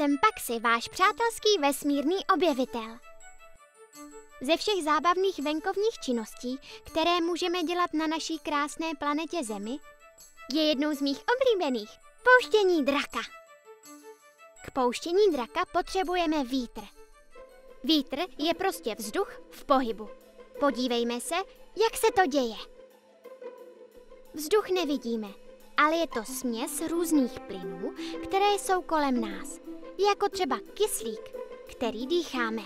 jsem Paxi, váš přátelský vesmírný objevitel. Ze všech zábavných venkovních činností, které můžeme dělat na naší krásné planetě Zemi, je jednou z mých oblíbených pouštění draka. K pouštění draka potřebujeme vítr. Vítr je prostě vzduch v pohybu. Podívejme se, jak se to děje. Vzduch nevidíme, ale je to směs různých plynů, které jsou kolem nás, jako třeba kyslík, který dýcháme.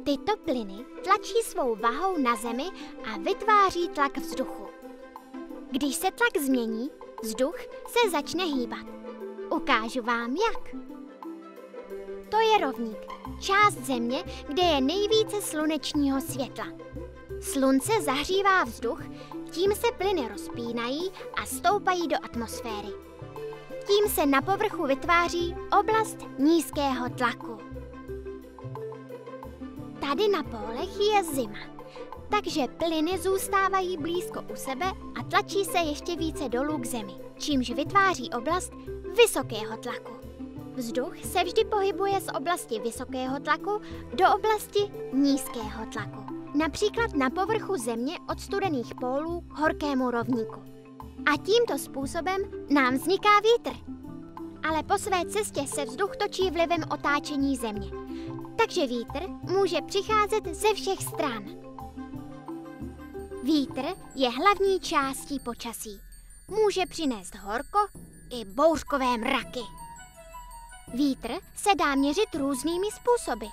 Tyto plyny tlačí svou vahou na Zemi a vytváří tlak vzduchu. Když se tlak změní, vzduch se začne hýbat. Ukážu vám jak. To je rovník, část Země, kde je nejvíce slunečního světla. Slunce zahřívá vzduch, tím se plyny rozpínají a stoupají do atmosféry. Tím se na povrchu vytváří oblast nízkého tlaku. Tady na pólech je zima, takže plyny zůstávají blízko u sebe a tlačí se ještě více dolů k Zemi, čímž vytváří oblast vysokého tlaku. Vzduch se vždy pohybuje z oblasti vysokého tlaku do oblasti nízkého tlaku. Například na povrchu Země od studených pólů k horkému rovníku. A tímto způsobem nám vzniká vítr. Ale po své cestě se vzduch točí vlivem otáčení Země. Takže vítr může přicházet ze všech stran. Vítr je hlavní částí počasí. Může přinést horko i bouřkové mraky. Vítr se dá měřit různými způsoby.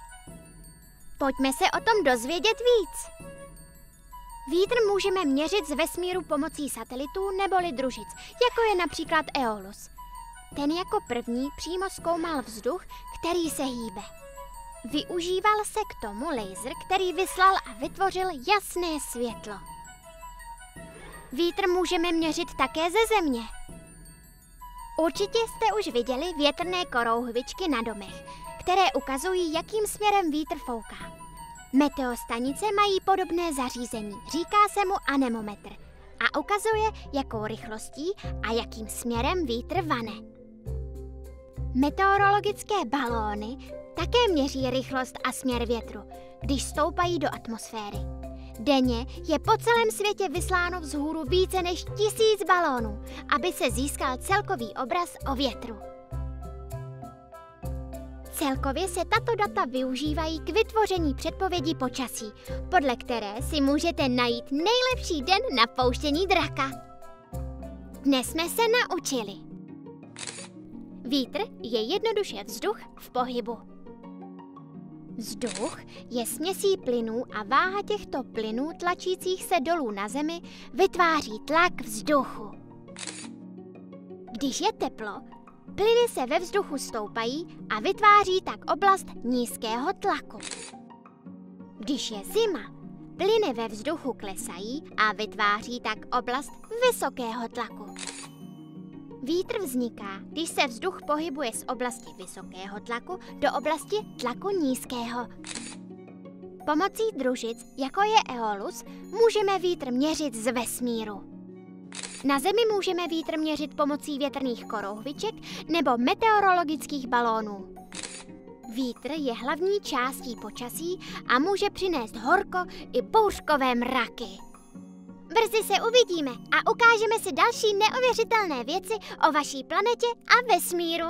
Pojďme se o tom dozvědět víc. Vítr můžeme měřit z vesmíru pomocí satelitů neboli družic, jako je například Aeolus. Ten jako první přímo zkoumal vzduch, který se hýbe. Využíval se k tomu laser, který vyslal a vytvořil jasné světlo. Vítr můžeme měřit také ze Země. Určitě jste už viděli větrné korouhvičky na domech, které ukazují, jakým směrem vítr fouká. Meteostanice mají podobné zařízení, říká se mu anemometr a ukazuje, jakou rychlostí a jakým směrem vítr vane. Meteorologické balóny také měří rychlost a směr větru, když stoupají do atmosféry. Denně je po celém světě vysláno vzhůru více než 1000 balónů, aby se získal celkový obraz o větru. Celkově se tato data využívají k vytvoření předpovědi počasí, podle které si můžete najít nejlepší den na pouštění draka. Dnes jsme se naučili. Vítr je jednoduše vzduch v pohybu. Vzduch je směsí plynů a váha těchto plynů tlačících se dolů na Zemi vytváří tlak vzduchu. Když je teplo, plyny se ve vzduchu stoupají a vytváří tak oblast nízkého tlaku. Když je zima, plyny ve vzduchu klesají a vytváří tak oblast vysokého tlaku. Vítr vzniká, když se vzduch pohybuje z oblasti vysokého tlaku do oblasti tlaku nízkého. Pomocí družic, jako je Aeolus, můžeme vítr měřit z vesmíru. Na Zemi můžeme vítr měřit pomocí větrných korouhviček nebo meteorologických balónů. Vítr je hlavní částí počasí a může přinést horko i bouřkové mraky. Brzy se uvidíme a ukážeme si další neuvěřitelné věci o vaší planetě a vesmíru.